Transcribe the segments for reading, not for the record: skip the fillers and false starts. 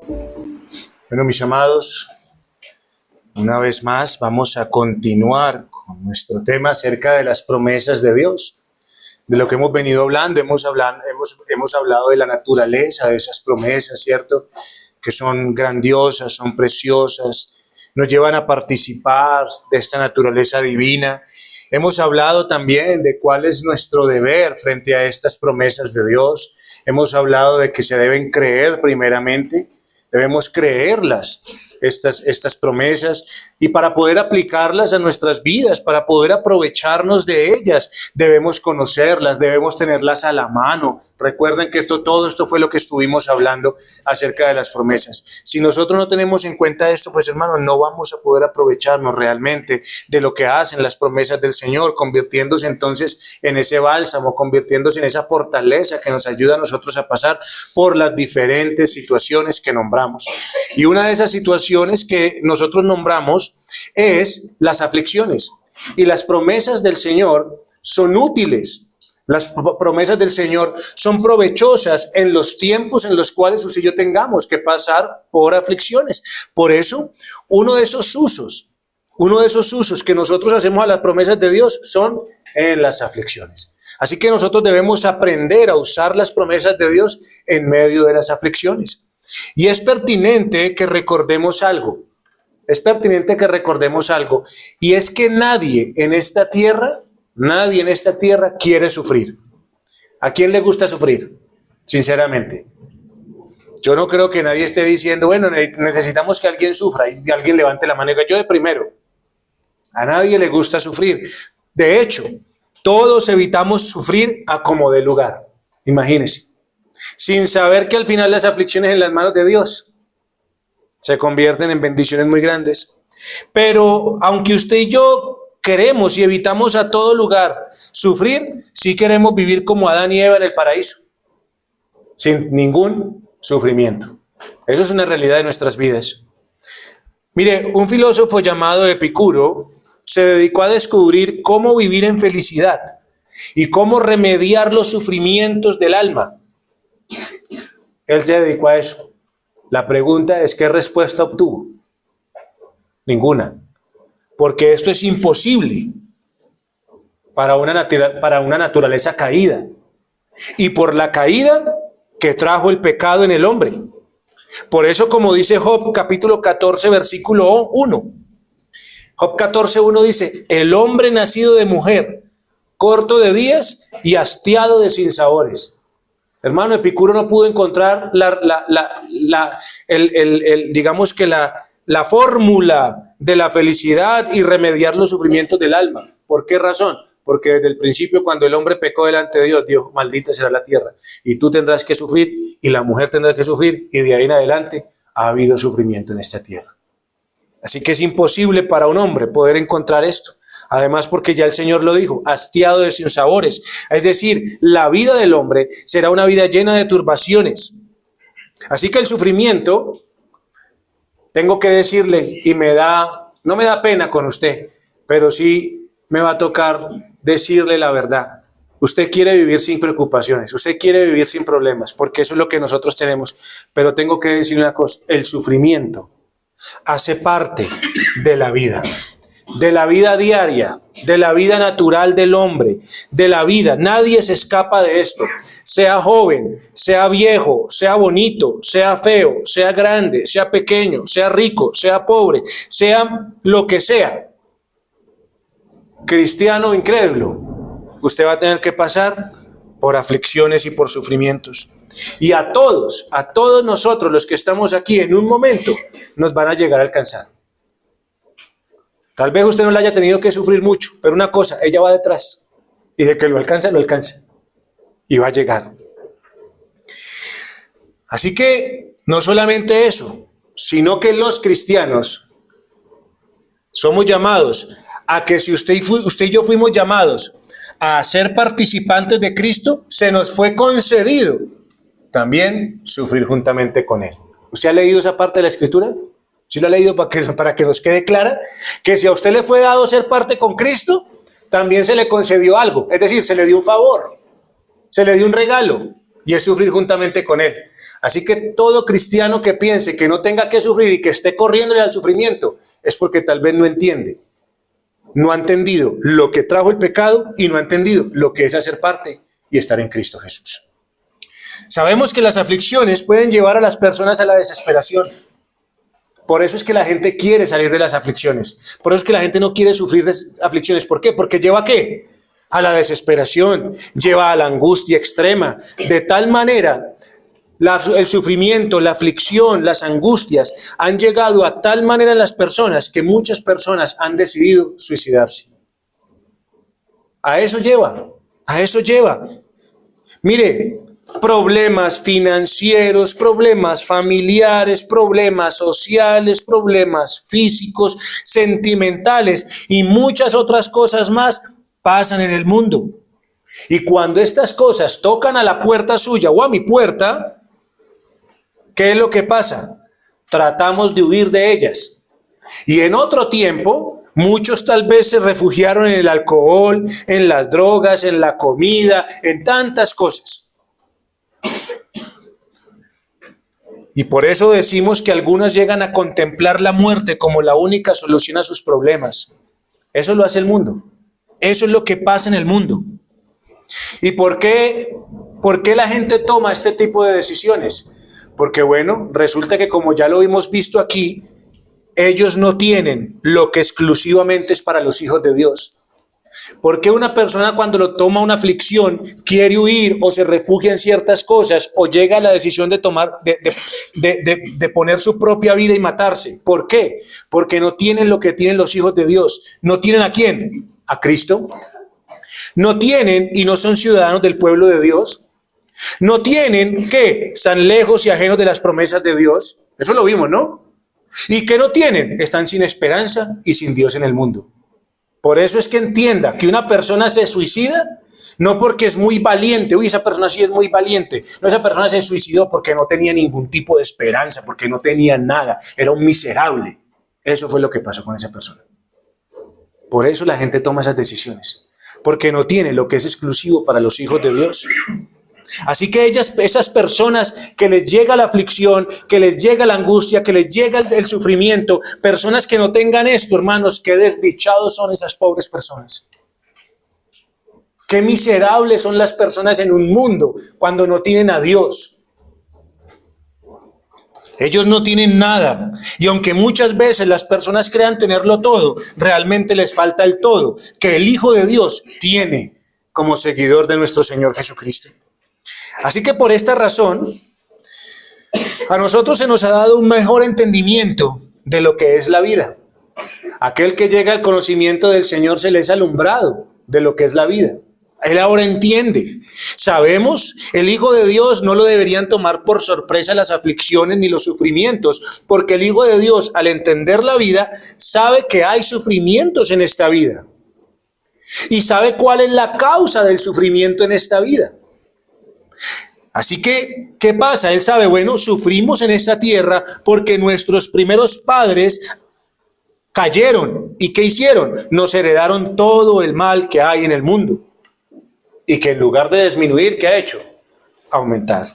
Bueno, mis amados, una vez más vamos a continuar con nuestro tema acerca de las promesas de Dios. De lo que hemos venido hablando, hemos hablado de la naturaleza de esas promesas, ¿cierto? Que son grandiosas, son preciosas, nos llevan a participar de esta naturaleza divina. Hemos hablado también de cuál es nuestro deber frente a estas promesas de Dios. Hemos hablado de que se deben creer primeramente. Debemos creerlas, estas promesas, y para poder aplicarlas a nuestras vidas, para poder aprovecharnos de ellas, debemos conocerlas, debemos tenerlas a la mano. Recuerden que todo esto fue lo que estuvimos hablando acerca de las promesas. Si nosotros no tenemos en cuenta esto, pues hermanos, no vamos a poder aprovecharnos realmente de lo que hacen las promesas del Señor, convirtiéndose entonces en ese bálsamo, convirtiéndose en esa fortaleza que nos ayuda a nosotros a pasar por las diferentes situaciones que nombramos. Y una de esas situaciones que nosotros nombramos es las aflicciones. Y las promesas del Señor son útiles. Las promesas del Señor son provechosas en los tiempos en los cuales usted y yo tengamos que pasar por aflicciones. Por eso, uno de esos usos que nosotros hacemos a las promesas de Dios son en las aflicciones. Así que nosotros debemos aprender a usar las promesas de Dios en medio de las aflicciones. Y es pertinente que recordemos algo. Y es que nadie en esta tierra quiere sufrir. ¿A quién le gusta sufrir? Sinceramente. Yo no creo que nadie esté diciendo, bueno, necesitamos que alguien sufra y que alguien levante la mano y diga, yo de primero. A nadie le gusta sufrir. De hecho, todos evitamos sufrir a como dé lugar. Imagínense. Sin saber que al final las aflicciones en las manos de Dios se convierten en bendiciones muy grandes. Pero aunque usted y yo queremos y evitamos a todo lugar sufrir, sí queremos vivir como Adán y Eva en el paraíso, sin ningún sufrimiento. Eso es una realidad de nuestras vidas. Mire, un filósofo llamado Epicuro se dedicó a descubrir cómo vivir en felicidad y cómo remediar los sufrimientos del alma. Él se dedicó a eso. La pregunta es, ¿qué respuesta obtuvo? Ninguna. Porque esto es imposible para una naturaleza caída. Y por la caída que trajo el pecado en el hombre. Por eso, como dice Job, capítulo 14, versículo 1. Job 14, 1 dice, el hombre nacido de mujer, corto de días y hastiado de sinsabores. Hermano, Epicuro no pudo encontrar digamos que la fórmula de la felicidad y remediar los sufrimientos del alma. ¿Por qué razón? Porque desde el principio, cuando el hombre pecó delante de Dios, dijo, maldita será la tierra, y tú tendrás que sufrir, y la mujer tendrá que sufrir, y de ahí en adelante ha habido sufrimiento en esta tierra. Así que es imposible para un hombre poder encontrar esto. Además, porque ya el Señor lo dijo, hastiado de sinsabores. Es decir, la vida del hombre será una vida llena de turbaciones. Así que el sufrimiento, tengo que decirle, y no me da pena con usted, pero sí me va a tocar decirle la verdad. Usted quiere vivir sin preocupaciones, usted quiere vivir sin problemas, porque eso es lo que nosotros tenemos. Pero tengo que decirle una cosa, el sufrimiento hace parte de la vida diaria, de la vida natural del hombre, de la vida. Nadie se escapa de esto. Sea joven, sea viejo, sea bonito, sea feo, sea grande, sea pequeño, sea rico, sea pobre, sea lo que sea. Cristiano o incrédulo, usted va a tener que pasar por aflicciones y por sufrimientos. Y a todos nosotros los que estamos aquí en un momento nos van a llegar a alcanzar. Tal vez usted no la haya tenido que sufrir mucho, pero una cosa, ella va detrás. Y de que lo alcanza. Y va a llegar. Así que no solamente eso, sino que los cristianos somos llamados a que si usted y yo fuimos llamados a ser participantes de Cristo, se nos fue concedido también sufrir juntamente con Él. ¿Usted ha leído esa parte de la Escritura? ¿Sí lo ha leído para que nos quede clara? Que si a usted le fue dado ser parte con Cristo, también se le concedió algo. Es decir, se le dio un favor, se le dio un regalo. y es sufrir juntamente con Él. Así que todo cristiano que piense que no tenga que sufrir y que esté corriéndole al sufrimiento es porque tal vez no entiende. No ha entendido lo que trajo el pecado y no ha entendido lo que es hacer parte y estar en Cristo Jesús. Sabemos que las aflicciones pueden llevar a las personas a la desesperación. Por eso es que la gente quiere salir de las aflicciones. Por eso es que la gente no quiere sufrir de aflicciones. ¿Por qué? Porque lleva ¿a qué? A la desesperación, lleva a la angustia extrema. De tal manera, el sufrimiento, la aflicción, las angustias han llegado a tal manera en las personas que muchas personas han decidido suicidarse. A eso lleva, a eso lleva. Mire, problemas financieros, problemas familiares, problemas sociales, problemas físicos, sentimentales y muchas otras cosas más pasan en el mundo. Y cuando estas cosas tocan a la puerta suya o a mi puerta, ¿qué es lo que pasa? Tratamos de huir de ellas. Y en otro tiempo, muchos tal vez se refugiaron en el alcohol, en las drogas, en la comida, en tantas cosas. Y por eso decimos que algunos llegan a contemplar la muerte como la única solución a sus problemas. Eso lo hace el mundo. Eso es lo que pasa en el mundo. ¿Y por qué la gente toma este tipo de decisiones? Porque bueno, resulta que como ya lo hemos visto aquí, ellos no tienen lo que exclusivamente es para los hijos de Dios. ¿Por qué una persona cuando lo toma una aflicción quiere huir o se refugia en ciertas cosas o llega a la decisión de tomar, de poner su propia vida y matarse? ¿Por qué? Porque no tienen lo que tienen los hijos de Dios. ¿No tienen a quién? ¿A Cristo? ¿No tienen y no son ciudadanos del pueblo de Dios? ¿No tienen qué? Están lejos y ajenos de las promesas de Dios. Eso lo vimos, ¿no? ¿Y qué no tienen? Están sin esperanza y sin Dios en el mundo. Por eso es que entienda que una persona se suicida no porque es muy valiente. Uy, esa persona sí es muy valiente. No, esa persona se suicidó porque no tenía ningún tipo de esperanza, porque no tenía nada. Era un miserable. Eso fue lo que pasó con esa persona. Por eso la gente toma esas decisiones. Porque no tiene lo que es exclusivo para los hijos de Dios. Así que esas personas que les llega la aflicción, que les llega la angustia, que les llega el sufrimiento, personas que no tengan esto, hermanos, qué desdichados son esas pobres personas. Qué miserables son las personas en un mundo cuando no tienen a Dios. Ellos no tienen nada. Y aunque muchas veces las personas crean tenerlo todo, realmente les falta el todo, que el Hijo de Dios tiene como seguidor de nuestro Señor Jesucristo. Así que por esta razón, a nosotros se nos ha dado un mejor entendimiento de lo que es la vida. Aquel que llega al conocimiento del Señor se le es alumbrado de lo que es la vida. Él ahora entiende. Sabemos, el Hijo de Dios no lo deberían tomar por sorpresa las aflicciones ni los sufrimientos, porque el Hijo de Dios, al entender la vida, sabe que hay sufrimientos en esta vida. Y sabe cuál es la causa del sufrimiento en esta vida. Así que, ¿qué pasa? Él sabe, bueno, sufrimos en esta tierra porque nuestros primeros padres cayeron. ¿Y qué hicieron? Nos heredaron todo el mal que hay en el mundo. Y que en lugar de disminuir, ¿qué ha hecho? Aumentar.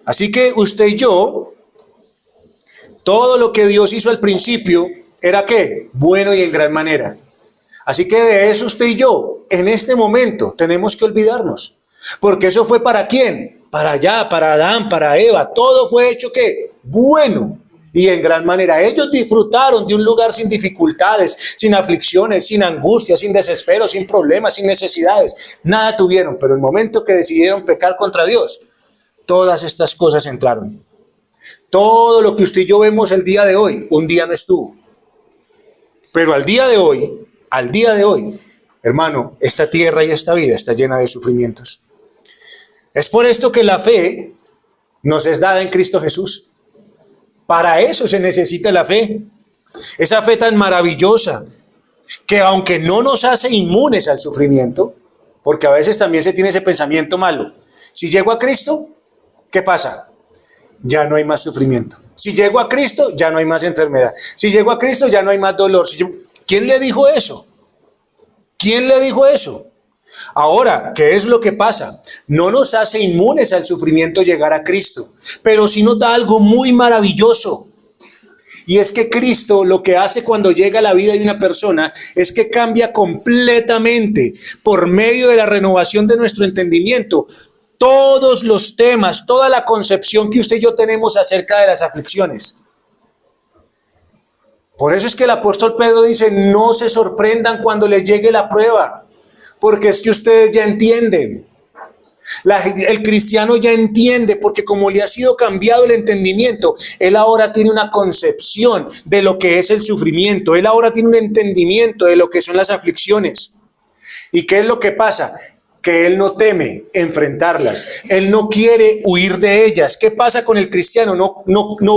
Así que usted y yo, todo lo que Dios hizo al principio, ¿era qué? Bueno y en gran manera. Así que de eso usted y yo, en este momento, tenemos que olvidarnos. Porque eso fue ¿para quién? Para allá, para Adán, para Eva. Todo fue hecho ¿qué? Bueno y en gran manera. Ellos disfrutaron de un lugar sin dificultades, sin aflicciones, sin angustia, sin desespero, sin problemas, sin necesidades. Nada tuvieron, pero el momento que decidieron pecar contra Dios, todas estas cosas entraron. Todo lo que usted y yo vemos el día de hoy, un día no estuvo. Pero al día de hoy, hermano, esta tierra y esta vida está llena de sufrimientos. Es por esto que la fe nos es dada en Cristo Jesús. Para eso se necesita la fe. Esa fe tan maravillosa que aunque no nos hace inmunes al sufrimiento, porque a veces también se tiene ese pensamiento malo. Si llego a Cristo, ¿qué pasa? Ya no hay más sufrimiento. Si llego a Cristo, ya no hay más enfermedad. Si llego a Cristo, ya no hay más dolor. ¿Quién le dijo eso? ¿Quién le dijo eso? Ahora, ¿qué es lo que pasa? No nos hace inmunes al sufrimiento llegar a Cristo, pero sí nos da algo muy maravilloso. Y es que Cristo lo que hace cuando llega a la vida de una persona es que cambia completamente por medio de la renovación de nuestro entendimiento todos los temas, toda la concepción que usted y yo tenemos acerca de las aflicciones. Por eso es que el apóstol Pedro dice, no se sorprendan cuando les llegue la prueba, porque es que ustedes ya entienden. El cristiano ya entiende, porque como le ha sido cambiado el entendimiento, él ahora tiene una concepción de lo que es el sufrimiento, él ahora tiene un entendimiento de lo que son las aflicciones. ¿Y qué es lo que pasa? Que él no teme enfrentarlas, él no quiere huir de ellas. ¿Qué pasa con el cristiano? No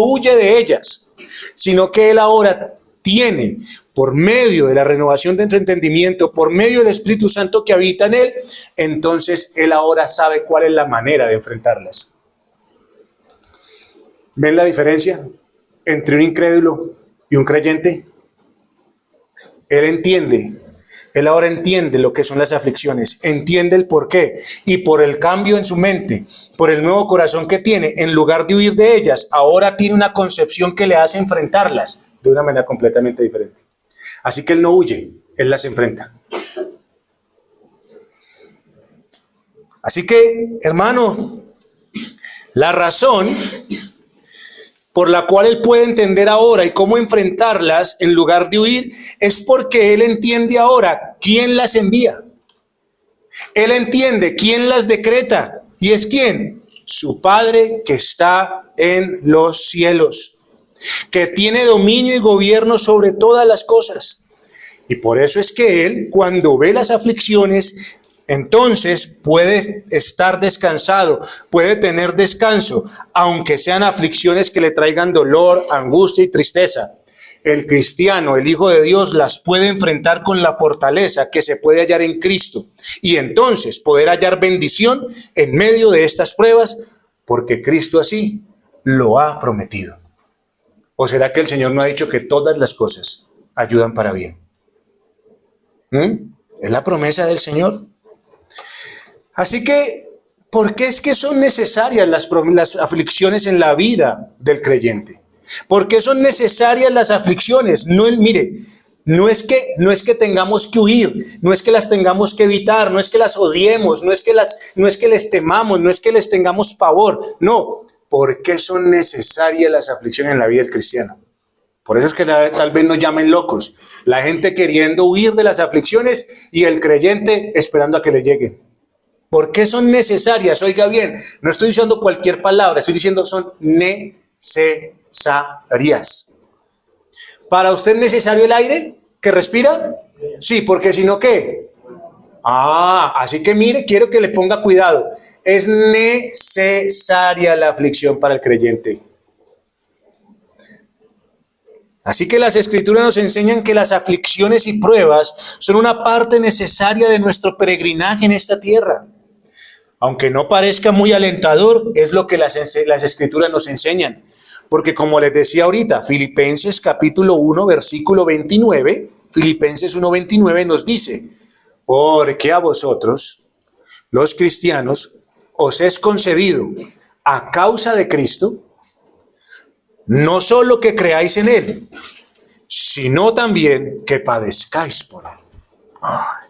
huye de ellas, sino que él ahora tiene, por medio de la renovación de su entendimiento, por medio del Espíritu Santo que habita en él, entonces él ahora sabe cuál es la manera de enfrentarlas. ¿Ven la diferencia entre un incrédulo y un creyente? Él ahora entiende lo que son las aflicciones, entiende el porqué, y por el cambio en su mente, por el nuevo corazón que tiene, en lugar de huir de ellas, ahora tiene una concepción que le hace enfrentarlas de una manera completamente diferente. Así que él no huye, él las enfrenta. Así que, hermano, la razón por la cual él puede entender ahora y cómo enfrentarlas en lugar de huir, es porque él entiende ahora quién las envía. Él entiende quién las decreta. ¿Y es quién? Su Padre que está en los cielos, que tiene dominio y gobierno sobre todas las cosas. Y por eso es que él, cuando ve las aflicciones, entonces puede estar descansado, puede tener descanso, aunque sean aflicciones que le traigan dolor, angustia y tristeza. El cristiano, el Hijo de Dios, las puede enfrentar con la fortaleza que se puede hallar en Cristo, y entonces poder hallar bendición en medio de estas pruebas, porque Cristo así lo ha prometido. ¿O será que el Señor no ha dicho que todas las cosas ayudan para bien? Es la promesa del Señor. Así que, ¿por qué es que son necesarias las aflicciones en la vida del creyente? ¿Por qué son necesarias las aflicciones? Mire, no es que tengamos que huir, no es que las tengamos que evitar, no es que las odiemos, no es que les temamos, no es que les tengamos pavor. No, ¿por qué son necesarias las aflicciones en la vida del cristiano? Por eso es que tal vez nos llamen locos. La gente queriendo huir de las aflicciones y el creyente esperando a que le lleguen. ¿Por qué son necesarias? Oiga bien, no estoy usando cualquier palabra, estoy diciendo son necesarias. ¿Para usted es necesario el aire que respira? Sí, porque si no, ¿qué? Así que mire, quiero que le ponga cuidado. Es necesaria la aflicción para el creyente. Así que las Escrituras nos enseñan que las aflicciones y pruebas son una parte necesaria de nuestro peregrinaje en esta tierra. Aunque no parezca muy alentador, es lo que las Escrituras nos enseñan. Porque como les decía ahorita, Filipenses capítulo 1, versículo 29, Filipenses 1, 29 nos dice, porque a vosotros, los cristianos, os es concedido a causa de Cristo, no solo que creáis en Él, sino también que padezcáis por Él.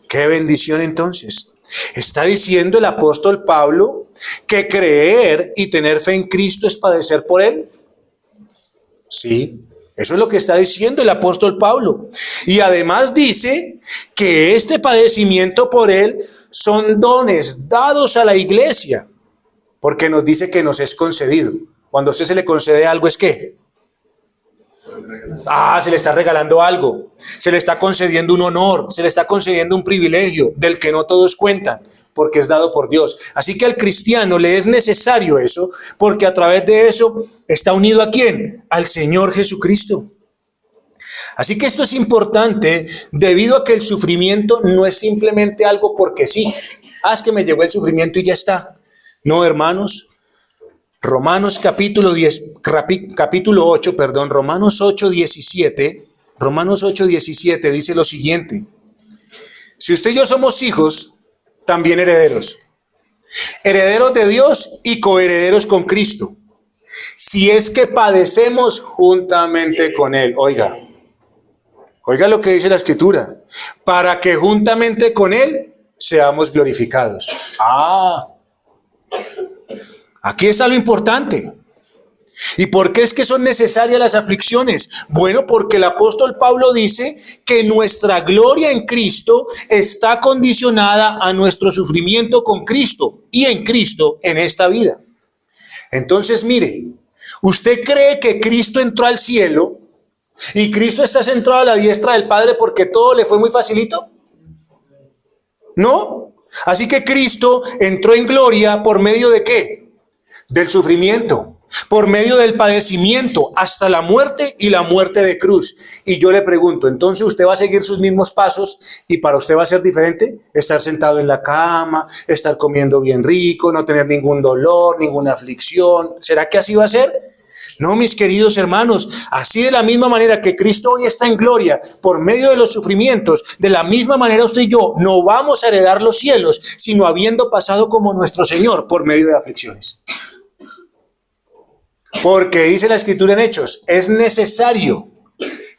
¡Qué bendición entonces! Está diciendo el apóstol Pablo que creer y tener fe en Cristo es padecer por Él. Sí, eso es lo que está diciendo el apóstol Pablo. Y además dice que este padecimiento por Él son dones dados a la iglesia, porque nos dice que nos es concedido. Cuando a usted se le concede algo, ¿es qué? Se le está regalando algo, se le está concediendo un honor, se le está concediendo un privilegio del que no todos cuentan, porque es dado por Dios. Así que al cristiano le es necesario eso, porque a través de eso está unido ¿a quién? Al Señor Jesucristo. Así que esto es importante debido a que el sufrimiento no es simplemente algo porque sí. Es que me llegó el sufrimiento y ya está. No, hermanos. Romanos capítulo 8, 17 dice lo siguiente. Si usted y yo somos hijos, también herederos. Herederos de Dios y coherederos con Cristo. Si es que padecemos juntamente con Él. Oiga lo que dice la Escritura. Para que juntamente con Él seamos glorificados. Aquí está lo importante. ¿Y por qué es que son necesarias las aflicciones? Bueno, porque el apóstol Pablo dice que nuestra gloria en Cristo está condicionada a nuestro sufrimiento con Cristo y en Cristo en esta vida. Entonces, mire, ¿usted cree que Cristo entró al cielo y Cristo está sentado a la diestra del Padre porque todo le fue muy facilito? ¿No? Así que Cristo entró en gloria ¿por medio de qué? Del sufrimiento. Por medio del padecimiento hasta la muerte y la muerte de cruz. Y yo le pregunto, entonces usted va a seguir sus mismos pasos y para usted va a ser diferente, estar sentado en la cama, estar comiendo bien rico, no tener ningún dolor, ninguna aflicción. ¿Será que así va a ser? No, mis queridos hermanos, así de la misma manera que Cristo hoy está en gloria por medio de los sufrimientos, de la misma manera usted y yo no vamos a heredar los cielos, sino habiendo pasado como nuestro Señor por medio de aflicciones. Porque dice la Escritura en Hechos, es necesario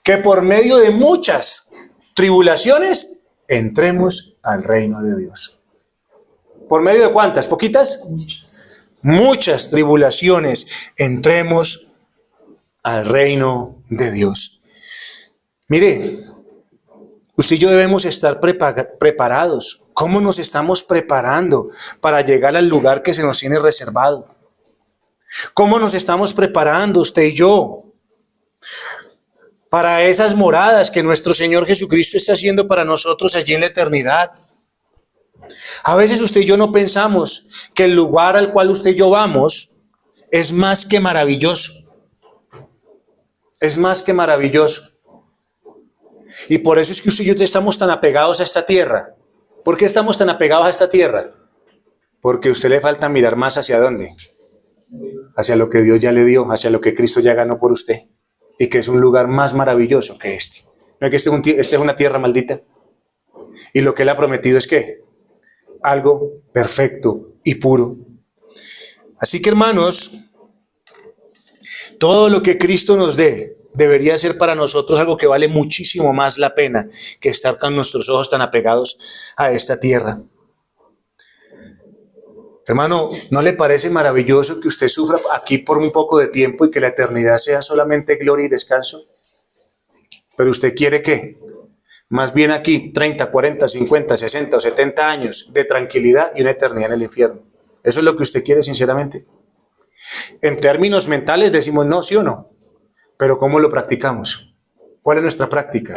que por medio de muchas tribulaciones entremos al reino de Dios. ¿Por medio de cuántas? ¿Poquitas? Muchas tribulaciones entremos al reino de Dios. Mire, usted y yo debemos estar preparados. ¿Cómo nos estamos preparando para llegar al lugar que se nos tiene reservado? ¿Cómo nos estamos preparando usted y yo para esas moradas que nuestro Señor Jesucristo está haciendo para nosotros allí en la eternidad? A veces usted y yo no pensamos que el lugar al cual usted y yo vamos es más que maravilloso. Es más que maravilloso. Y por eso es que usted y yo estamos tan apegados a esta tierra. ¿Por qué estamos tan apegados a esta tierra? Porque a usted le falta mirar más hacia dónde. Hacia lo que Dios ya le dio, hacia lo que Cristo ya ganó por usted. Y que es un lugar más maravilloso que este. No es que este es una tierra maldita. Y lo que Él ha prometido es que algo perfecto y puro. Así que hermanos, todo lo que Cristo nos dé debería ser para nosotros algo que vale muchísimo más la pena que estar con nuestros ojos tan apegados a esta tierra. Hermano, ¿no le parece maravilloso que usted sufra aquí por un poco de tiempo y que la eternidad sea solamente gloria y descanso? Pero usted quiere ¿qué? Más bien aquí 30, 40, 50, 60 o 70 años de tranquilidad y una eternidad en el infierno. ¿Eso es lo que usted quiere sinceramente? En términos mentales decimos no, sí o no. Pero ¿cómo lo practicamos? ¿Cuál es nuestra práctica?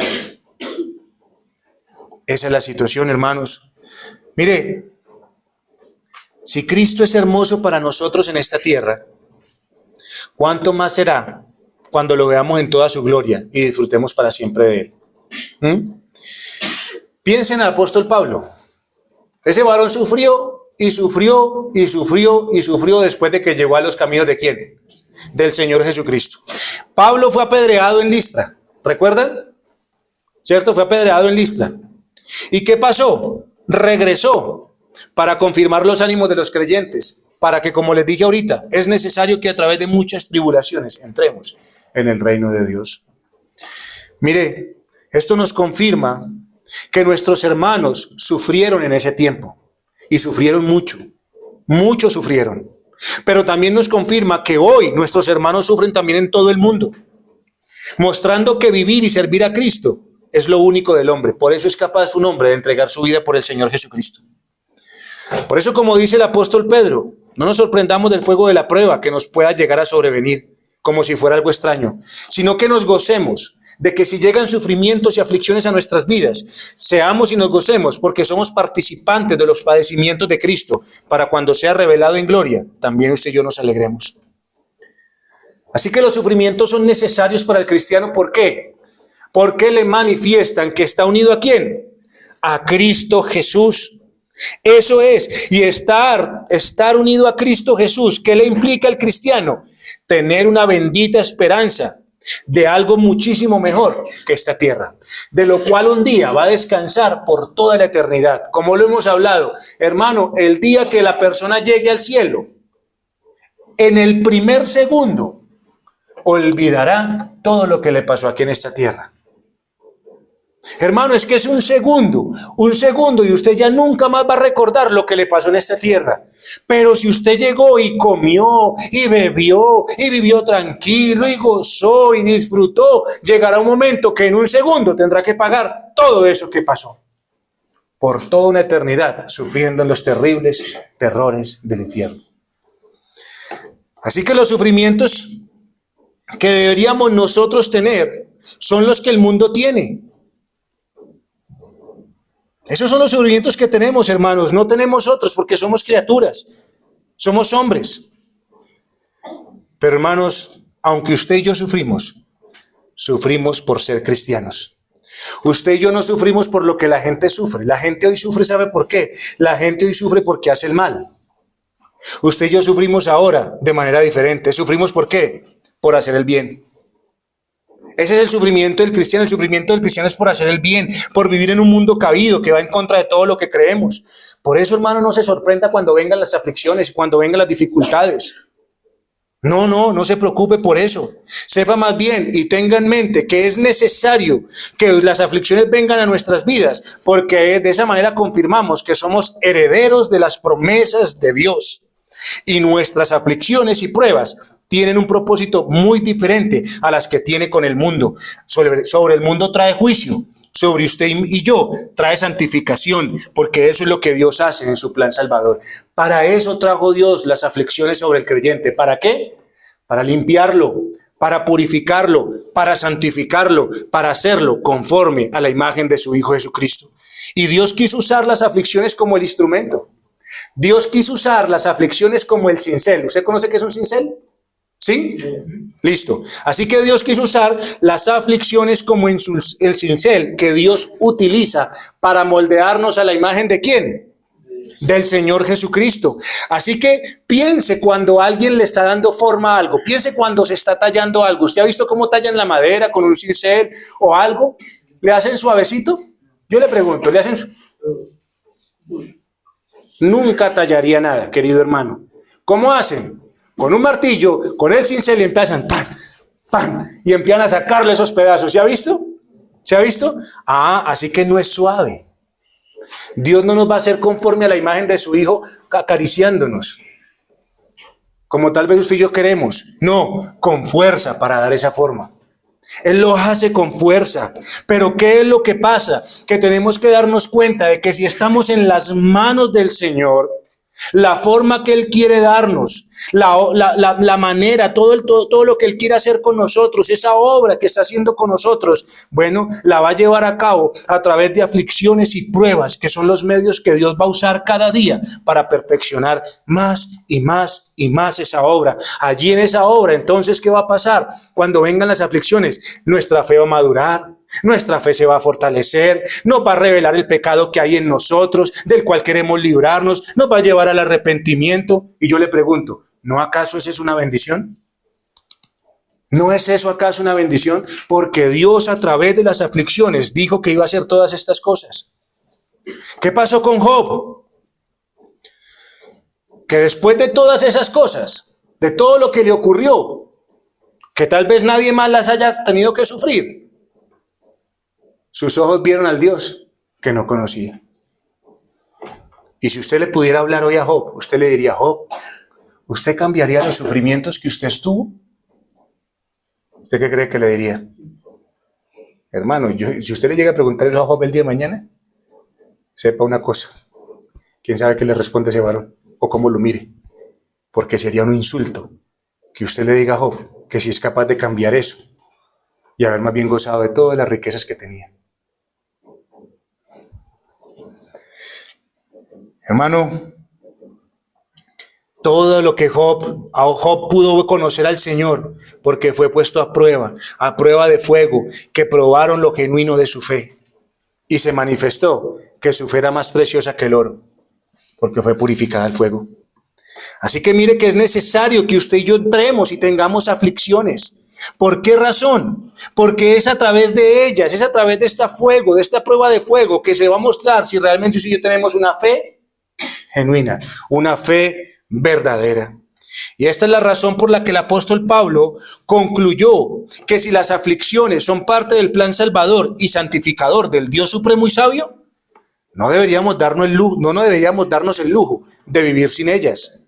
Esa es la situación, hermanos. Mire, si Cristo es hermoso para nosotros en esta tierra, ¿cuánto más será cuando lo veamos en toda su gloria y disfrutemos para siempre de Él? Piensen en el apóstol Pablo. Ese varón sufrió y sufrió y sufrió y sufrió después de que llegó a los caminos ¿de quién? Del Señor Jesucristo. Pablo fue apedreado en Listra, ¿recuerdan? ¿Cierto? Fue apedreado en Listra. ¿Y qué pasó? Regresó para confirmar los ánimos de los creyentes, para que, como les dije ahorita, es necesario que a través de muchas tribulaciones entremos en el reino de Dios. Mire, esto nos confirma que nuestros hermanos sufrieron en ese tiempo, y sufrieron mucho, mucho sufrieron. Pero también nos confirma que hoy nuestros hermanos sufren también en todo el mundo, mostrando que vivir y servir a Cristo es lo único del hombre. Por eso es capaz un hombre de entregar su vida por el Señor Jesucristo. Por eso, como dice el apóstol Pedro, no nos sorprendamos del fuego de la prueba que nos pueda llegar a sobrevenir, como si fuera algo extraño, sino que nos gocemos de que si llegan sufrimientos y aflicciones a nuestras vidas, seamos y nos gocemos porque somos participantes de los padecimientos de Cristo, para cuando sea revelado en gloria, también usted y yo nos alegremos. Así que los sufrimientos son necesarios para el cristiano. ¿Por qué? Porque le manifiestan que está unido ¿a quién? A Cristo Jesús. Eso es, y estar unido a Cristo Jesús, ¿qué le implica al cristiano? Tener una bendita esperanza de algo muchísimo mejor que esta tierra, de lo cual un día va a descansar por toda la eternidad. Como lo hemos hablado, hermano, el día que la persona llegue al cielo, en el primer segundo, olvidará todo lo que le pasó aquí en esta tierra. Hermano, es que es un segundo, y usted ya nunca más va a recordar lo que le pasó en esta tierra. Pero si usted llegó y comió, y bebió, y vivió tranquilo, y gozó, y disfrutó, llegará un momento que en un segundo tendrá que pagar todo eso que pasó. Por toda una eternidad, sufriendo en los terribles terrores del infierno. Así que los sufrimientos que deberíamos nosotros tener son los que el mundo tiene. Esos son los sufrimientos que tenemos, hermanos. No tenemos otros porque somos criaturas, somos hombres. Pero hermanos, aunque usted y yo sufrimos por ser cristianos. Usted y yo no sufrimos por lo que la gente sufre. La gente hoy sufre, ¿sabe por qué? La gente hoy sufre porque hace el mal. Usted y yo sufrimos ahora de manera diferente. ¿Sufrimos por qué? Por hacer el bien. Ese es el sufrimiento del cristiano. El sufrimiento del cristiano es por hacer el bien, por vivir en un mundo caído que va en contra de todo lo que creemos. Por eso, hermano, no se sorprenda cuando vengan las aflicciones, cuando vengan las dificultades. No se preocupe por eso. Sepa más bien y tenga en mente que es necesario que las aflicciones vengan a nuestras vidas, porque de esa manera confirmamos que somos herederos de las promesas de Dios. Y nuestras aflicciones y pruebas tienen un propósito muy diferente a las que tiene con el mundo. Sobre el mundo trae juicio, sobre usted y yo trae santificación, porque eso es lo que Dios hace en su plan salvador. Para eso trajo Dios las aflicciones sobre el creyente. ¿Para qué? Para limpiarlo, para purificarlo, para santificarlo, para hacerlo conforme a la imagen de su Hijo Jesucristo. Y Dios quiso usar las aflicciones como el instrumento. Dios quiso usar las aflicciones como el cincel. ¿Usted conoce qué es un cincel? ¿Sí? Listo. Así que Dios quiso usar las aflicciones como el cincel que Dios utiliza para moldearnos a la imagen ¿de quién? Del Señor Jesucristo. Así que piense cuando alguien le está dando forma a algo. Piense cuando se está tallando algo. ¿Usted ha visto cómo tallan la madera con un cincel o algo? ¿Le hacen suavecito? Yo le pregunto, ¿le hacen? Nunca tallaría nada, querido hermano. ¿Cómo hacen? Con un martillo, con el cincel y empiezan ¡pam! ¡Pam! Y empiezan a sacarle esos pedazos. ¿Se ha visto? ¿Se ha visto? Así que no es suave. Dios no nos va a hacer conforme a la imagen de su Hijo acariciándonos, como tal vez usted y yo queremos. No, con fuerza para dar esa forma. Él lo hace con fuerza. Pero ¿qué es lo que pasa? Que tenemos que darnos cuenta de que si estamos en las manos del Señor, la forma que Él quiere darnos, la manera, todo lo que Él quiere hacer con nosotros, esa obra que está haciendo con nosotros, bueno, la va a llevar a cabo a través de aflicciones y pruebas, que son los medios que Dios va a usar cada día para perfeccionar más y más y más esa obra. Allí en esa obra, entonces, ¿qué va a pasar? Cuando vengan las aflicciones, nuestra fe va a madurar. Nuestra fe se va a fortalecer, nos va a revelar el pecado que hay en nosotros, del cual queremos librarnos, nos va a llevar al arrepentimiento. Y yo le pregunto, ¿no acaso esa es una bendición? ¿No es eso acaso una bendición? Porque Dios a través de las aflicciones dijo que iba a hacer todas estas cosas. ¿Qué pasó con Job? Que después de todas esas cosas, de todo lo que le ocurrió, que tal vez nadie más las haya tenido que sufrir, sus ojos vieron al Dios que no conocía. Y si usted le pudiera hablar hoy a Job, usted le diría: Job, ¿usted cambiaría los sufrimientos que usted estuvo? ¿Usted qué cree que le diría? Hermano, si usted le llega a preguntar eso a Job el día de mañana, sepa una cosa. ¿Quién sabe qué le responde ese varón? O cómo lo mire. Porque sería un insulto que usted le diga a Job que si es capaz de cambiar eso y haber más bien gozado de todas las riquezas que tenía. Hermano, todo lo que Job pudo conocer al Señor, porque fue puesto a prueba de fuego, que probaron lo genuino de su fe. Y se manifestó que su fe era más preciosa que el oro, porque fue purificada al fuego. Así que mire que es necesario que usted y yo entremos y tengamos aflicciones. ¿Por qué razón? Porque es a través de ellas, es a través de este fuego, de esta prueba de fuego, que se va a mostrar si realmente usted y yo tenemos una fe genuina, una fe verdadera. Y esta es la razón por la que el apóstol Pablo concluyó que si las aflicciones son parte del plan salvador y santificador del Dios supremo y sabio, no deberíamos darnos el lujo de vivir sin ellas.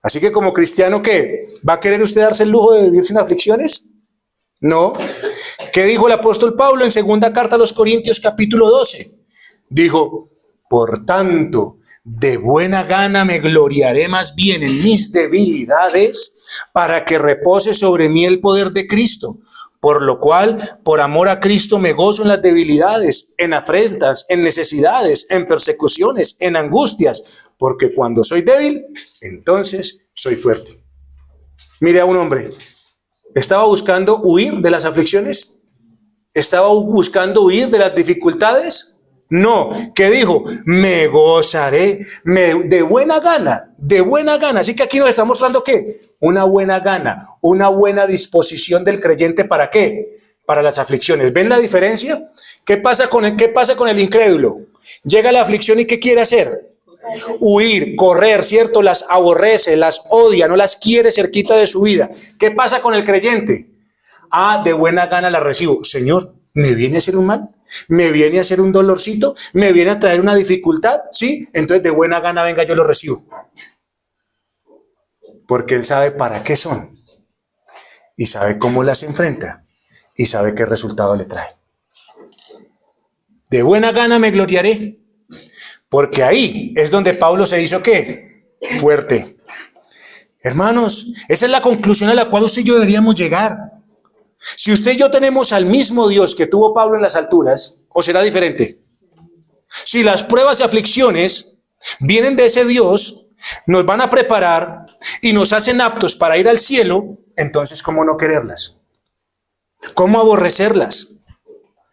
Así que como cristiano, ¿qué? ¿Va a querer usted darse el lujo de vivir sin aflicciones? No. ¿Qué dijo el apóstol Pablo en segunda carta a los Corintios capítulo 12? Dijo, por tanto, de buena gana me gloriaré más bien en mis debilidades para que repose sobre mí el poder de Cristo. Por lo cual, por amor a Cristo me gozo en las debilidades, en afrentas, en necesidades, en persecuciones, en angustias, porque cuando soy débil, entonces soy fuerte. Mire a un hombre, ¿estaba buscando huir de las aflicciones? ¿Estaba buscando huir de las dificultades? No, ¿qué dijo? Me gozaré de buena gana, de buena gana. Así que aquí nos está mostrando ¿qué? Una buena gana, una buena disposición del creyente, ¿para qué? Para las aflicciones. ¿Ven la diferencia? ¿Qué pasa con el incrédulo? Llega la aflicción y ¿qué quiere hacer? Huir, correr, ¿cierto? Las aborrece, las odia, no las quiere cerquita de su vida. ¿Qué pasa con el creyente? De buena gana la recibo. Señor, ¿me viene a hacer un mal? ¿Me viene a hacer un dolorcito? ¿Me viene a traer una dificultad? ¿Sí? Entonces de buena gana venga, yo lo recibo. Porque él sabe para qué son. Y sabe cómo las enfrenta. Y sabe qué resultado le trae. De buena gana me gloriaré. Porque ahí es donde Pablo se hizo ¿qué? Fuerte. Hermanos, esa es la conclusión a la cual usted y yo deberíamos llegar. Si usted y yo tenemos al mismo Dios que tuvo Pablo en las alturas, ¿o será diferente? Si las pruebas y aflicciones vienen de ese Dios, nos van a preparar y nos hacen aptos para ir al cielo, entonces ¿cómo no quererlas? ¿Cómo aborrecerlas?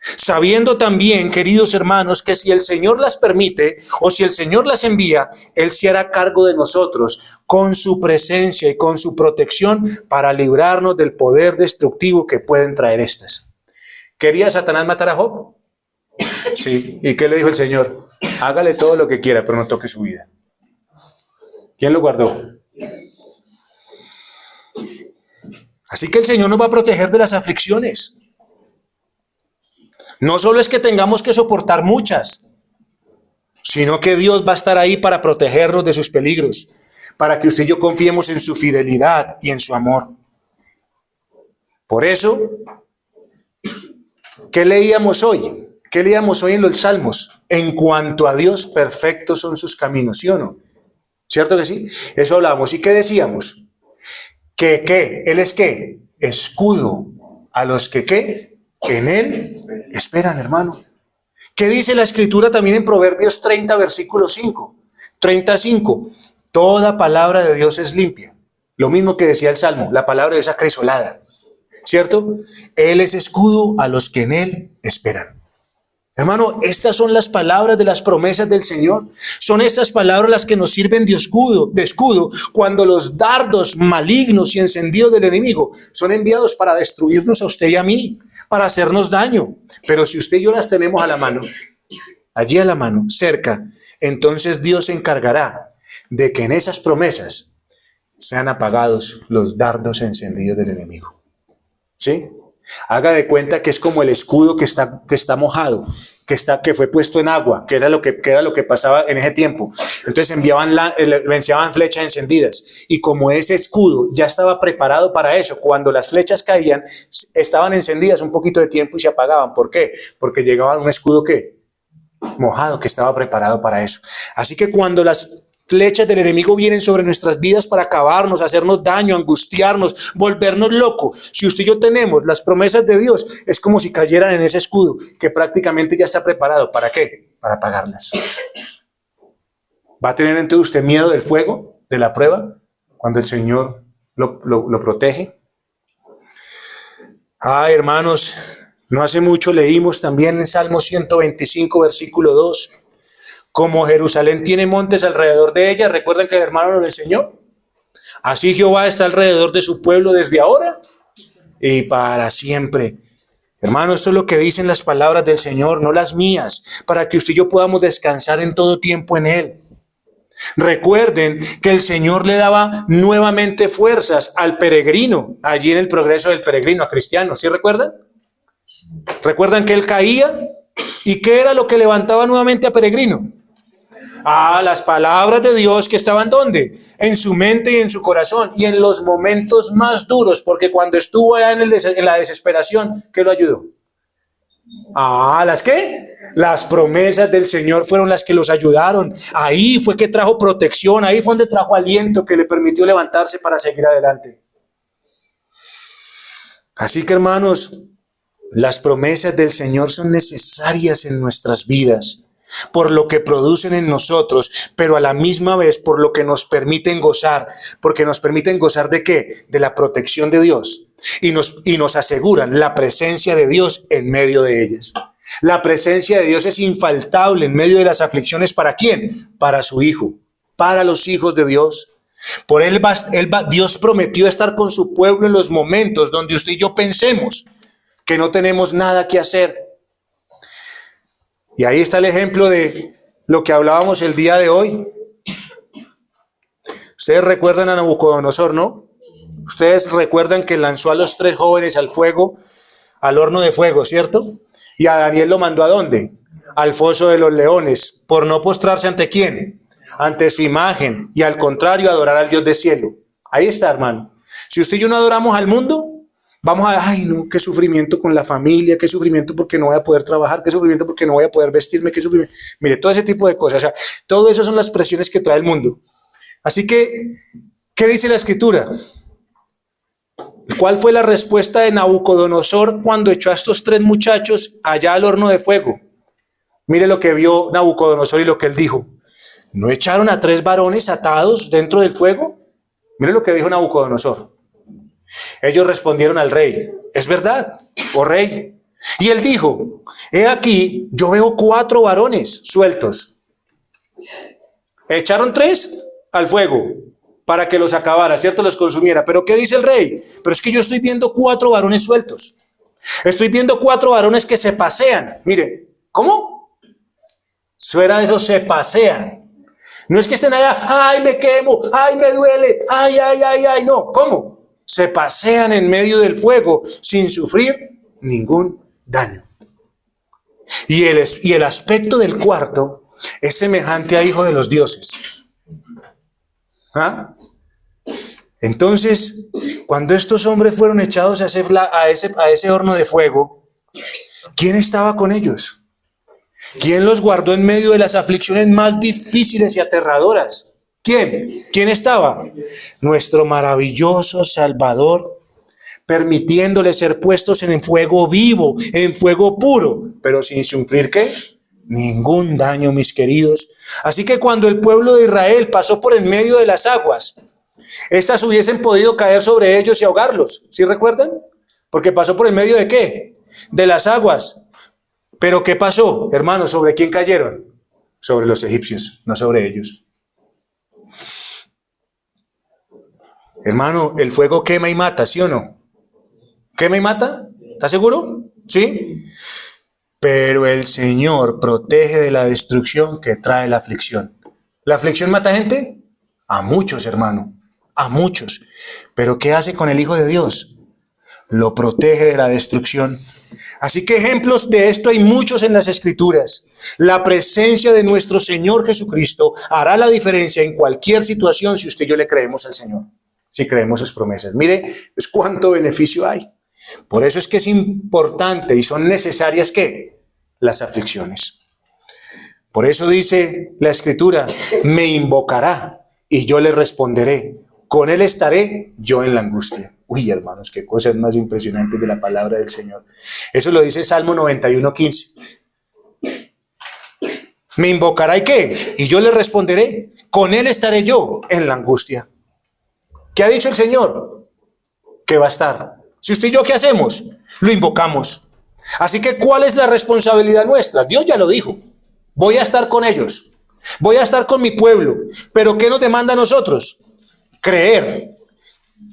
Sabiendo también, queridos hermanos, que si el Señor las permite o si el Señor las envía, Él se hará cargo de nosotros con su presencia y con su protección para librarnos del poder destructivo que pueden traer estas. ¿Quería Satanás matar a Job? Sí. ¿Y qué le dijo el Señor? Hágale todo lo que quiera, pero no toque su vida. ¿Quién lo guardó? Así que el Señor nos va a proteger de las aflicciones. No solo es que tengamos que soportar muchas, sino que Dios va a estar ahí para protegernos de sus peligros, para que usted y yo confiemos en su fidelidad y en su amor. Por eso, ¿qué leíamos hoy? ¿Qué leíamos hoy en los Salmos? En cuanto a Dios, perfectos son sus caminos, ¿sí o no? ¿Cierto que sí? Eso hablábamos. ¿Y qué decíamos? Que Él es ¿qué? Escudo a los que ¿qué? En Él esperan, hermano. ¿Qué dice la Escritura también en Proverbios 30, versículo 5? 35. Toda palabra de Dios es limpia. Lo mismo que decía el Salmo, la palabra de Dios es acrisolada. ¿Cierto? Él es escudo a los que en Él esperan. Hermano, estas son las palabras de las promesas del Señor. Son estas palabras las que nos sirven de escudo cuando los dardos malignos y encendidos del enemigo son enviados para destruirnos a usted y a mí, para hacernos daño. Pero si usted y yo las tenemos a la mano, allí a la mano, cerca, entonces Dios se encargará de que en esas promesas sean apagados los dardos encendidos del enemigo. ¿Sí? Haga de cuenta que es como el escudo que está mojado, que fue puesto en agua, que era lo que pasaba en ese tiempo. Entonces enviaban flechas encendidas, y como ese escudo ya estaba preparado para eso, cuando las flechas caían, estaban encendidas un poquito de tiempo y se apagaban. ¿Por qué? Porque llegaba un escudo mojado, que estaba preparado para eso. Así que cuando las flechas del enemigo vienen sobre nuestras vidas para acabarnos, hacernos daño, angustiarnos, volvernos locos, si usted y yo tenemos las promesas de Dios, es como si cayeran en ese escudo que prácticamente ya está preparado. ¿Para qué? Para apagarlas. ¿Va a tener entonces usted miedo del fuego, de la prueba, cuando el Señor lo protege? Hermanos, no hace mucho leímos también en Salmo 125, versículo 2. Como Jerusalén tiene montes alrededor de ella, ¿recuerdan que el hermano nos lo enseñó? Así Jehová está alrededor de su pueblo desde ahora y para siempre. Hermano, esto es lo que dicen las palabras del Señor, no las mías, para que usted y yo podamos descansar en todo tiempo en Él. Recuerden que el Señor le daba nuevamente fuerzas al peregrino, allí en el progreso del peregrino, a Cristiano. ¿Sí recuerdan? ¿Recuerdan que él caía? ¿Y qué era lo que levantaba nuevamente a peregrino? Las palabras de Dios que estaban ¿dónde? En su mente y en su corazón, y en los momentos más duros, porque cuando estuvo allá en la desesperación, ¿qué lo ayudó? ¿Las qué? Las promesas del Señor fueron las que los ayudaron. Ahí fue que trajo protección, ahí fue donde trajo aliento que le permitió levantarse para seguir adelante. Así que, hermanos, las promesas del Señor son necesarias en nuestras vidas, por lo que producen en nosotros, pero a la misma vez por lo que nos permiten gozar. Porque nos permiten gozar ¿de qué? De la protección de Dios. Y nos aseguran la presencia de Dios en medio de ellas. La presencia de Dios es infaltable en medio de las aflicciones. ¿Para quién? Para su Hijo, para los hijos de Dios. Por él Dios prometió estar con su pueblo en los momentos donde usted y yo pensemos que no tenemos nada que hacer. Y ahí está el ejemplo de lo que hablábamos el día de hoy. Ustedes recuerdan a Nabucodonosor, ¿no? Ustedes recuerdan que lanzó a los 3 jóvenes al fuego, al horno de fuego, ¿cierto? Y a Daniel lo mandó ¿a dónde? Al foso de los leones, por no postrarse ante quién, ante su imagen, y al contrario adorar al Dios del cielo. Ahí está, hermano. Si usted y yo no adoramos al mundo, vamos a, no, qué sufrimiento con la familia, qué sufrimiento porque no voy a poder trabajar, qué sufrimiento porque no voy a poder vestirme, qué sufrimiento. Mire, todo ese tipo de cosas, o sea, todo eso son las presiones que trae el mundo. Así que, ¿qué dice la Escritura? ¿Cuál fue la respuesta de Nabucodonosor cuando echó a estos 3 muchachos allá al horno de fuego? Mire lo que vio Nabucodonosor y lo que él dijo. ¿No echaron a 3 varones atados dentro del fuego? Mire lo que dijo Nabucodonosor. Ellos respondieron al rey, es verdad, oh rey. Y él dijo, he aquí, yo veo 4 varones sueltos. Echaron 3 al fuego para que los acabara, ¿cierto? Los consumiera. Pero ¿qué dice el rey? Pero es que yo estoy viendo 4 varones sueltos. Estoy viendo 4 varones que se pasean. Mire, ¿cómo? Fuera de eso, se pasean. No es que estén allá, ay, me quemo, ay, me duele, ay, no. ¿Cómo? Se pasean en medio del fuego sin sufrir ningún daño. Y el aspecto del cuarto es semejante a hijo de los dioses. Entonces, cuando estos hombres fueron echados a ese horno de fuego, ¿quién estaba con ellos? ¿Quién los guardó en medio de las aflicciones más difíciles y aterradoras? ¿Quién? ¿Quién estaba? Nuestro maravilloso Salvador, permitiéndoles ser puestos en fuego vivo, en fuego puro, pero sin sufrir ¿qué? Ningún daño, mis queridos. Así que cuando el pueblo de Israel pasó por en medio de las aguas, estas hubiesen podido caer sobre ellos y ahogarlos. ¿Sí recuerdan? Porque pasó por en medio de ¿qué? De las aguas. Pero ¿qué pasó, hermanos? ¿Sobre quién cayeron? Sobre los egipcios, no sobre ellos. Hermano, el fuego quema y mata, ¿sí o no? ¿Quema y mata? ¿Está seguro? ¿Sí? Pero el Señor protege de la destrucción que trae la aflicción. ¿La aflicción mata gente? A muchos, hermano, a muchos. ¿Pero qué hace con el Hijo de Dios? Lo protege de la destrucción. Así que ejemplos de esto hay muchos en las Escrituras. La presencia de nuestro Señor Jesucristo hará la diferencia en cualquier situación si usted y yo le creemos al Señor, si creemos sus promesas. Mire, pues cuánto beneficio hay. Por eso es que es importante y son necesarias ¿qué? Las aflicciones. Por eso dice la Escritura, me invocará y yo le responderé. Con él estaré yo en la angustia. Uy, hermanos, qué cosas más impresionantes de la palabra del Señor. Eso lo dice Salmo 91:15. Me invocará y ¿qué? Y yo le responderé. Con él estaré yo en la angustia. ¿Qué ha dicho el Señor? Que va a estar. Si usted y yo, ¿qué hacemos? Lo invocamos. Así que, ¿cuál es la responsabilidad nuestra? Dios ya lo dijo. Voy a estar con ellos. Voy a estar con mi pueblo. ¿Pero qué nos demanda a nosotros? Creer,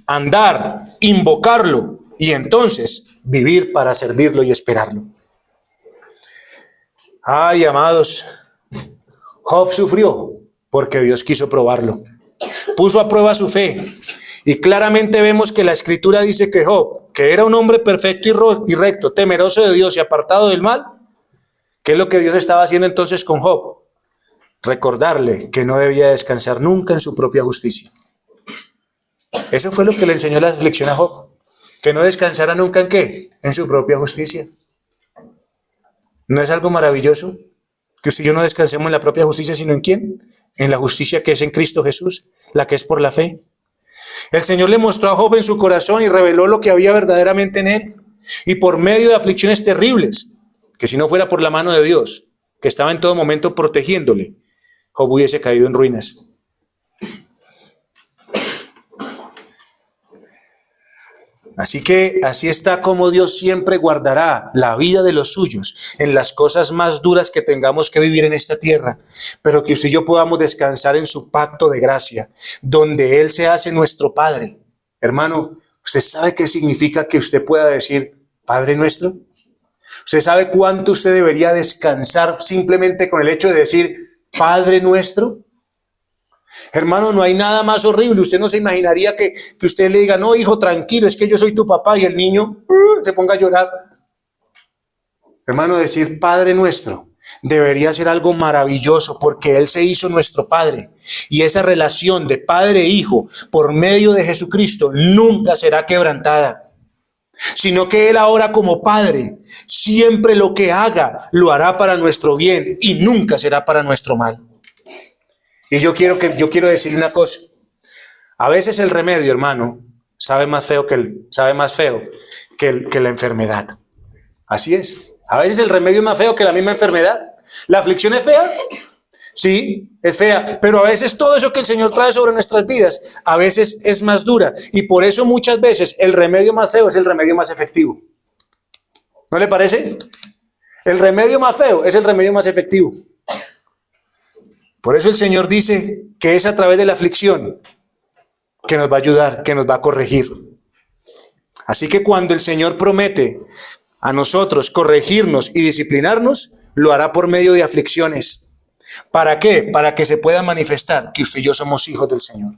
andar, invocarlo, y entonces vivir para servirlo y esperarlo. Ay, amados, Job sufrió porque Dios quiso probarlo. Puso a prueba su fe. Y claramente vemos que la Escritura dice que Job, que era un hombre perfecto y recto, temeroso de Dios y apartado del mal, ¿qué es lo que Dios estaba haciendo entonces con Job? Recordarle que no debía descansar nunca en su propia justicia. Eso fue lo que le enseñó la aflicción a Job. Que no descansara nunca ¿en qué? En su propia justicia. ¿No es algo maravilloso? Que usted y yo no descansemos en la propia justicia, sino ¿en quién? En la justicia que es en Cristo Jesús, la que es por la fe. El Señor le mostró a Job en su corazón y reveló lo que había verdaderamente en él. Y por medio de aflicciones terribles, que si no fuera por la mano de Dios, que estaba en todo momento protegiéndole, Job hubiese caído en ruinas. Así que así está como Dios siempre guardará la vida de los suyos en las cosas más duras que tengamos que vivir en esta tierra, pero que usted y yo podamos descansar en su pacto de gracia, donde Él se hace nuestro Padre. Hermano, ¿usted sabe qué significa que usted pueda decir Padre nuestro? ¿Usted sabe cuánto usted debería descansar simplemente con el hecho de decir Padre nuestro? Hermano, no hay nada más horrible. Usted no se imaginaría que usted le diga, no, hijo, tranquilo, es que yo soy tu papá, y el niño se ponga a llorar. Hermano, decir Padre nuestro debería ser algo maravilloso, porque Él se hizo nuestro Padre. Y esa relación de Padre e Hijo por medio de Jesucristo nunca será quebrantada, sino que Él ahora como Padre, siempre lo que haga lo hará para nuestro bien y nunca será para nuestro mal. Y yo quiero decirle una cosa. A veces el remedio, hermano, sabe más feo que la enfermedad. Así es. A veces el remedio es más feo que la misma enfermedad. ¿La aflicción es fea? Sí, es fea. Pero a veces todo eso que el Señor trae sobre nuestras vidas, a veces es más dura. Y por eso muchas veces el remedio más feo es el remedio más efectivo. ¿No le parece? El remedio más feo es el remedio más efectivo. Por eso el Señor dice que es a través de la aflicción que nos va a ayudar, que nos va a corregir. Así que cuando el Señor promete a nosotros corregirnos y disciplinarnos, lo hará por medio de aflicciones. ¿Para qué? Para que se pueda manifestar que usted y yo somos hijos del Señor.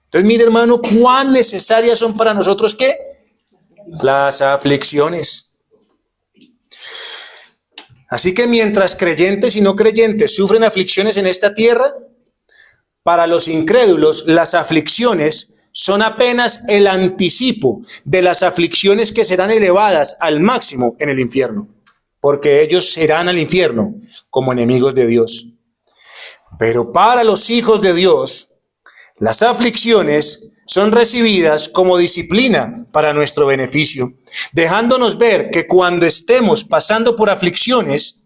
Entonces, mire, hermano, cuán necesarias son para nosotros ¿qué? Las aflicciones. Así que mientras creyentes y no creyentes sufren aflicciones en esta tierra, para los incrédulos las aflicciones son apenas el anticipo de las aflicciones que serán elevadas al máximo en el infierno, porque ellos serán al infierno como enemigos de Dios. Pero para los hijos de Dios, las aflicciones son recibidas como disciplina para nuestro beneficio, dejándonos ver que cuando estemos pasando por aflicciones,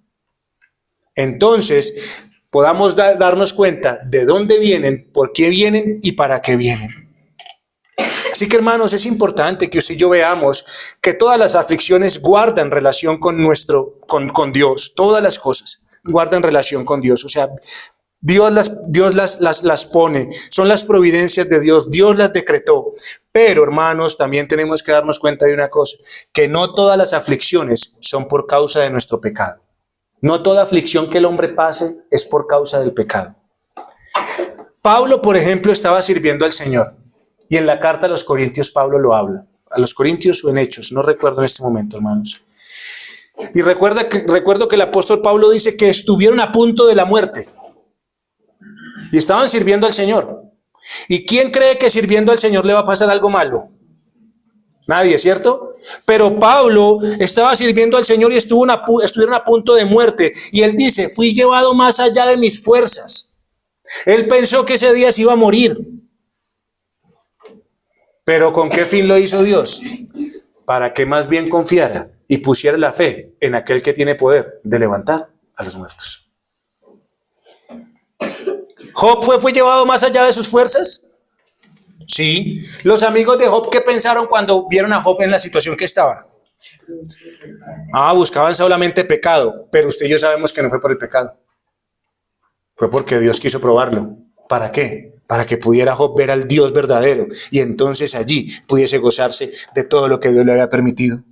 entonces podamos darnos cuenta de dónde vienen, por qué vienen y para qué vienen. Así que, hermanos, es importante que usted y yo veamos que todas las aflicciones guardan relación con Dios. Todas las cosas guardan relación con Dios. O sea, Dios las pone, son las providencias de Dios, Dios las decretó. Pero, hermanos, también tenemos que darnos cuenta de una cosa, que no todas las aflicciones son por causa de nuestro pecado. No toda aflicción que el hombre pase es por causa del pecado. Pablo, por ejemplo, estaba sirviendo al Señor, y en la carta a los Corintios Pablo lo habla, a los Corintios o en Hechos, no recuerdo en este momento, hermanos. Y recuerdo que el apóstol Pablo dice que estuvieron a punto de la muerte. Y estaban sirviendo al Señor. ¿Y quién cree que sirviendo al Señor le va a pasar algo malo? Nadie, ¿cierto? Pero Pablo estaba sirviendo al Señor y estuvieron a punto de muerte. Y él dice, fui llevado más allá de mis fuerzas. Él pensó que ese día se iba a morir. Pero ¿con qué fin lo hizo Dios? Para que más bien confiara y pusiera la fe en aquel que tiene poder de levantar a los muertos. ¿Job fue llevado más allá de sus fuerzas? Sí. Los amigos de Job, ¿qué pensaron cuando vieron a Job en la situación que estaba? Buscaban solamente pecado, pero usted y yo sabemos que no fue por el pecado. Fue porque Dios quiso probarlo. ¿Para qué? para que pudiera Job ver al Dios verdadero y entonces allí pudiese gozarse de todo lo que Dios le había permitido.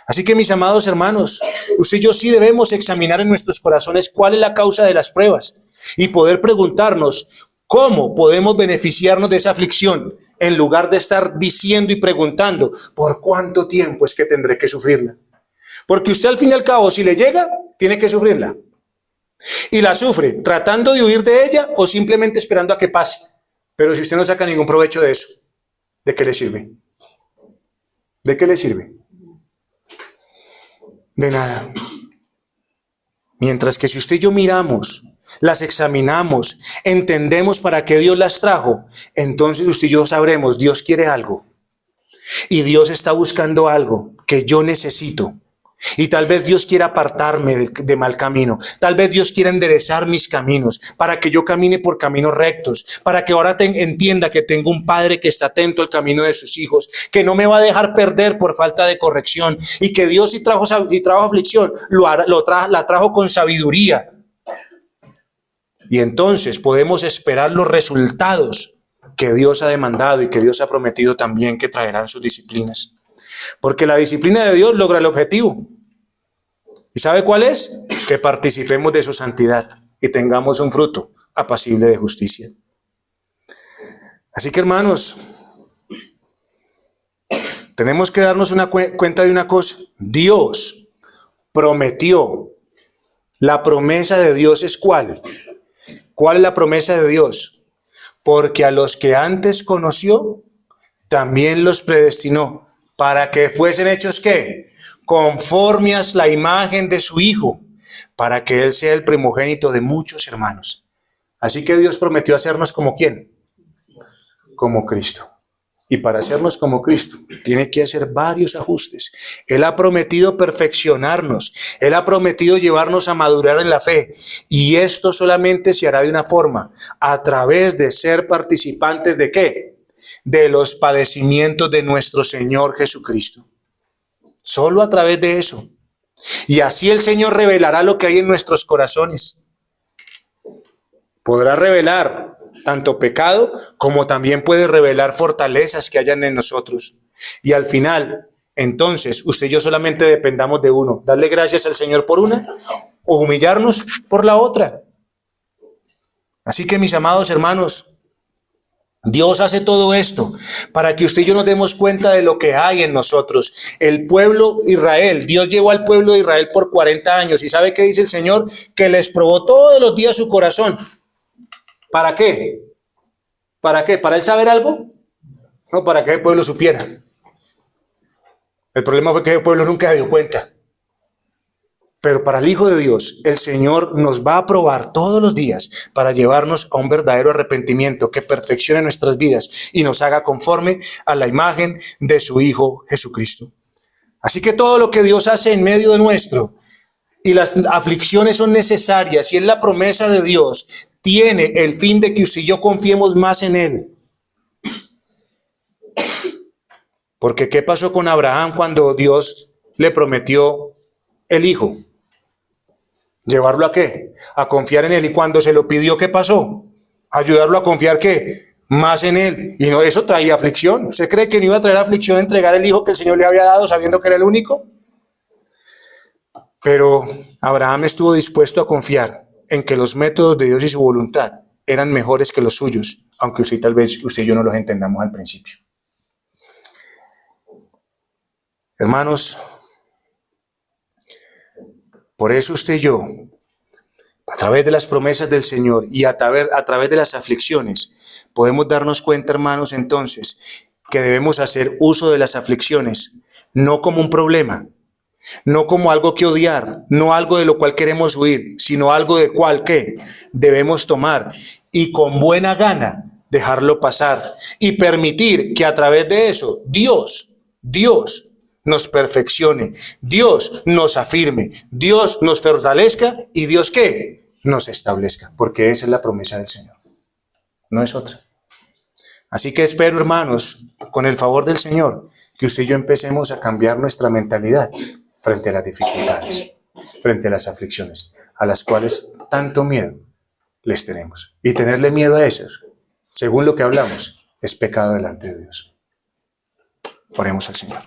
Así que, mis amados hermanos, usted y yo sí debemos examinar en nuestros corazones cuál es la causa de las pruebas y poder preguntarnos cómo podemos beneficiarnos de esa aflicción en lugar de estar diciendo y preguntando por cuánto tiempo es que tendré que sufrirla. Porque usted al fin y al cabo, si le llega, tiene que sufrirla. Y la sufre tratando de huir de ella o simplemente esperando a que pase. Pero si usted no saca ningún provecho de eso, ¿de qué le sirve? ¿De qué le sirve? De nada. Mientras que si usted y yo miramos, las examinamos, entendemos para qué Dios las trajo, entonces usted y yo sabremos, Dios quiere algo. Y Dios está buscando algo que yo necesito. Y tal vez Dios quiera apartarme de mal camino. Tal vez Dios quiera enderezar mis caminos para que yo camine por caminos rectos. Para que ahora entienda que tengo un padre que está atento al camino de sus hijos. Que no me va a dejar perder por falta de corrección. Y que Dios si trajo aflicción, la trajo con sabiduría. Y entonces podemos esperar los resultados que Dios ha demandado y que Dios ha prometido también que traerán sus disciplinas. Porque la disciplina de Dios logra el objetivo. ¿Y sabe cuál es? Que participemos de su santidad y tengamos un fruto apacible de justicia. Así que, hermanos, tenemos que darnos cuenta de una cosa. Dios prometió. La promesa de Dios es ¿cuál? ¿Cuál es la promesa de Dios? Porque a los que antes conoció, también los predestinó. ¿Para que fuesen hechos qué? Conforme a la imagen de su Hijo, para que Él sea el primogénito de muchos hermanos. Así que Dios prometió hacernos como ¿quién? Como Cristo. Y para hacernos como Cristo, tiene que hacer varios ajustes. Él ha prometido perfeccionarnos. Él ha prometido llevarnos a madurar en la fe. Y esto solamente se hará de una forma, a través de ser participantes ¿de qué? De los padecimientos de nuestro Señor Jesucristo. Solo a través de eso. Y así el Señor revelará lo que hay en nuestros corazones. Podrá revelar tanto pecado como también puede revelar fortalezas que hayan en nosotros. Y al final, entonces, usted y yo solamente dependamos de uno. Darle gracias al Señor por una o humillarnos por la otra. Así que, mis amados hermanos, Dios hace todo esto para que usted y yo nos demos cuenta de lo que hay en nosotros. El pueblo Israel, Dios llevó al pueblo de Israel por 40 años. ¿Y sabe qué dice el Señor? Que les probó todos los días su corazón. ¿Para qué? ¿Para qué? ¿Para él saber algo? No, para que el pueblo supiera. El problema fue que el pueblo nunca se dio cuenta. Pero para el Hijo de Dios, el Señor nos va a probar todos los días para llevarnos a un verdadero arrepentimiento que perfeccione nuestras vidas y nos haga conforme a la imagen de su Hijo Jesucristo. Así que todo lo que Dios hace en medio de nuestro y las aflicciones son necesarias y es la promesa de Dios, tiene el fin de que usted y yo confiemos más en Él. Porque ¿qué pasó con Abraham cuando Dios le prometió el hijo? ¿Llevarlo a qué? A confiar en Él. Y cuando se lo pidió, ¿qué pasó? Ayudarlo a confiar ¿qué? Más en Él. Y no, eso traía aflicción. ¿Usted cree que no iba a traer aflicción entregar el hijo que el Señor le había dado sabiendo que era el único? Pero Abraham estuvo dispuesto a confiar en que los métodos de Dios y su voluntad eran mejores que los suyos, aunque tal vez usted y yo no los entendamos al principio. Hermanos, por eso usted y yo, a través de las promesas del Señor y a través de las aflicciones, podemos darnos cuenta, hermanos, entonces, que debemos hacer uso de las aflicciones, no como un problema, no como algo que odiar, no algo de lo cual queremos huir, sino algo de cual ¿qué? Debemos tomar y con buena gana dejarlo pasar y permitir que a través de eso Dios nos perfeccione, Dios nos afirme, Dios nos fortalezca y Dios ¿qué? Nos establezca, porque esa es la promesa del Señor, no es otra. Así que espero, hermanos, con el favor del Señor, que usted y yo empecemos a cambiar nuestra mentalidad frente a las dificultades, frente a las aflicciones, a las cuales tanto miedo les tenemos. Y tenerle miedo a esos según lo que hablamos, es pecado delante de Dios. Oremos al Señor.